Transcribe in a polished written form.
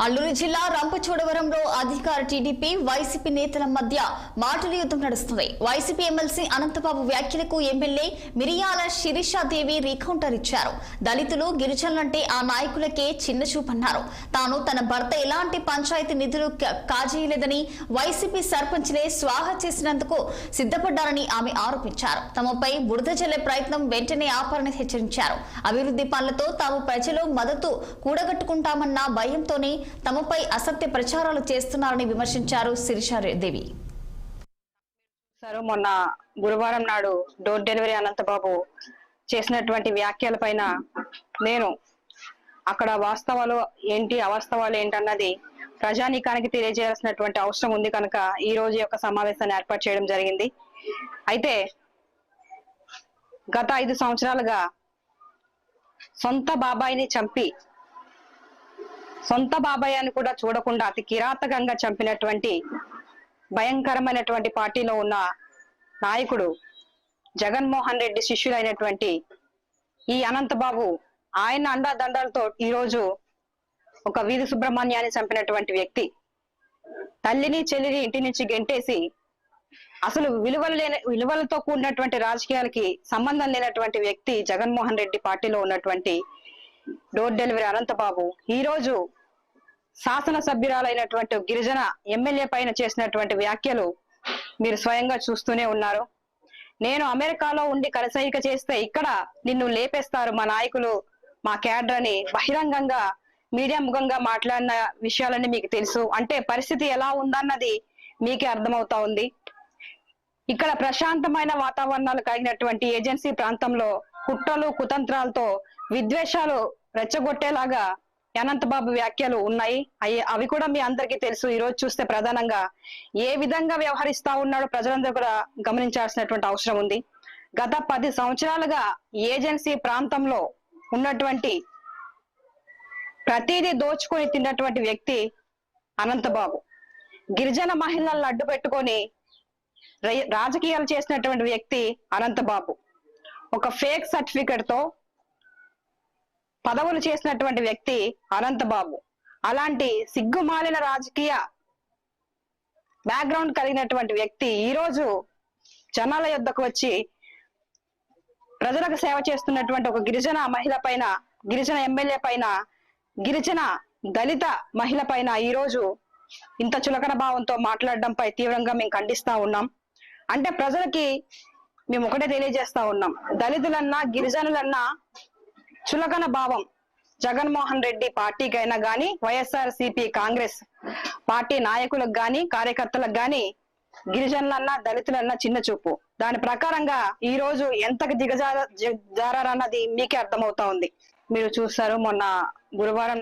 అల్లూరు జిల్లా రంపచోడవరంలో అధికార TDP YCP నేతల మధ్య మాటల యుద్ధం నడుస్తుంది. వైసీపీ ఎమ్మెల్సీ అనంతబాబు వ్యాఖ్యలకు ఎమ్మెల్యే మిరియాల శిరీషాదేవి రీకౌంటర్ ఇచ్చారు. దళితులు గిరిజనులంటే ఆ నాయకులకే చిన్న చూపన్నారు. తాను తన భర్త ఎలాంటి పంచాయతీ నిధులు కాజేయలేదని వైసీపీ సర్పంచ్లే స్వాహ చేసినందుకు సిద్ధపడ్డారని ఆమె ఆరోపించారు. తమపై బురద జల్లే ప్రయత్నం వెంటనే ఆపాలని హెచ్చరించారు. అభివృద్ధి పనులతో తాము ప్రజలు మద్దతు కూడగట్టుకుంటామన్న భయంతోనే తమపై అసత్య ప్రచారాలు చేస్తున్నారని విమర్శించారు శిరీషాదేవి. మొన్న గురువారం నాడు డోర్ డెలివరీ అనంతబాబు చేసినటువంటి వ్యాఖ్యలపైన నేను అక్కడ వాస్తవాలు ఏంటి అవాస్తవాలు ఏంటన్నది ప్రజానీకానికి తెలియజేయాల్సినటువంటి అవసరం ఉంది కనుక ఈ రోజు యొక్క సమావేశాన్ని ఏర్పాటు చేయడం జరిగింది. అయితే గత 5 సంవత్సరాలుగా సొంత బాబాయిని చంపి సొంత బాబాయ్ అని కూడా చూడకుండా అతి కిరాతకంగా చంపినటువంటి భయంకరమైనటువంటి పార్టీలో ఉన్న నాయకుడు జగన్మోహన్ రెడ్డి శిష్యులైనటువంటి ఈ అనంతబాబు ఆయన అండాదండాలతో ఈరోజు ఒక వీధి సుబ్రహ్మణ్యాన్ని చంపినటువంటి వ్యక్తి, తల్లిని చెల్లిని ఇంటి నుంచి గెంటేసి అసలు విలువలతో కూడినటువంటి రాజకీయాలకి సంబంధం లేనటువంటి వ్యక్తి జగన్మోహన్ రెడ్డి పార్టీలో ఉన్నటువంటి డోర్ డెలివరీ అనంతబాబు ఈ రోజు శాసనసభ్యురాలైనటువంటి గిరిజన ఎమ్మెల్యే పైన చేసినటువంటి వ్యాఖ్యలు మీరు స్వయంగా చూస్తూనే ఉన్నారు. నేను అమెరికాలో ఉండి కరసైక చేస్తే ఇక్కడ నిన్ను లేపేస్తారు మా నాయకులు, మా క్యాడర్ అని బహిరంగంగా మీడియా ముఖంగా మాట్లాడిన విషయాలన్నీ మీకు తెలుసు. అంటే పరిస్థితి ఎలా ఉందన్నది మీకే అర్థమవుతా ఉంది. ఇక్కడ ప్రశాంతమైన వాతావరణాలు కలిగినటువంటి ఏజెన్సీ ప్రాంతంలో కుట్రలు కుతంత్రాలతో విద్వేషాలు రెచ్చగొట్టేలాగా అనంతబాబు వ్యాఖ్యలు ఉన్నాయి. అవి కూడా మీ అందరికీ తెలుసు. ఈ రోజు చూస్తే ప్రధానంగా ఏ విధంగా వ్యవహరిస్తా ఉన్నాడో ప్రజలందరూ కూడా గమనించాల్సినటువంటి అవసరం ఉంది. గత 10 సంవత్సరాలుగా ఏజెన్సీ ప్రాంతంలో ఉన్నటువంటి ప్రతిదీ దోచుకొని తిన్నటువంటి వ్యక్తి అనంతబాబు. గిరిజన మహిళలను అడ్డు పెట్టుకొని రాజకీయాలు చేసినటువంటి వ్యక్తి అనంతబాబు. ఒక ఫేక్ సర్టిఫికెట్ తో పదవులు చేసినటువంటి వ్యక్తి అనంతబాబు. అలాంటి సిగ్గుమాలిన రాజకీయ బ్యాక్గ్రౌండ్ కలిగినటువంటి వ్యక్తి ఈ రోజు జనాల యొద్దకు వచ్చి ప్రజలకు సేవ చేస్తున్నటువంటి ఒక గిరిజన మహిళ పైన, గిరిజన ఎమ్మెల్యే పైన, గిరిజన దళిత మహిళ పైన ఈ రోజు ఇంత చులకన భావంతో మాట్లాడడంపై తీవ్రంగా మేము ఖండిస్తా ఉన్నాం. అంటే ప్రజలకి మేము ఒకటే తెలియజేస్తా ఉన్నాం, దళితులన్నా గిరిజనులన్నా చులకన భావం జగన్మోహన్ రెడ్డి పార్టీకైనా గాని వైఎస్ఆర్సీపీ కాంగ్రెస్ పార్టీ నాయకులకు గాని కార్యకర్తలకు గాని గిరిజనులన్నా దళితులన్నా చిన్న చూపు. దాని ప్రకారంగా ఈ రోజు ఎంతకు దిగజారన్నది మీకే అర్థమవుతా ఉంది. మీరు చూస్తారు మొన్న గురువారం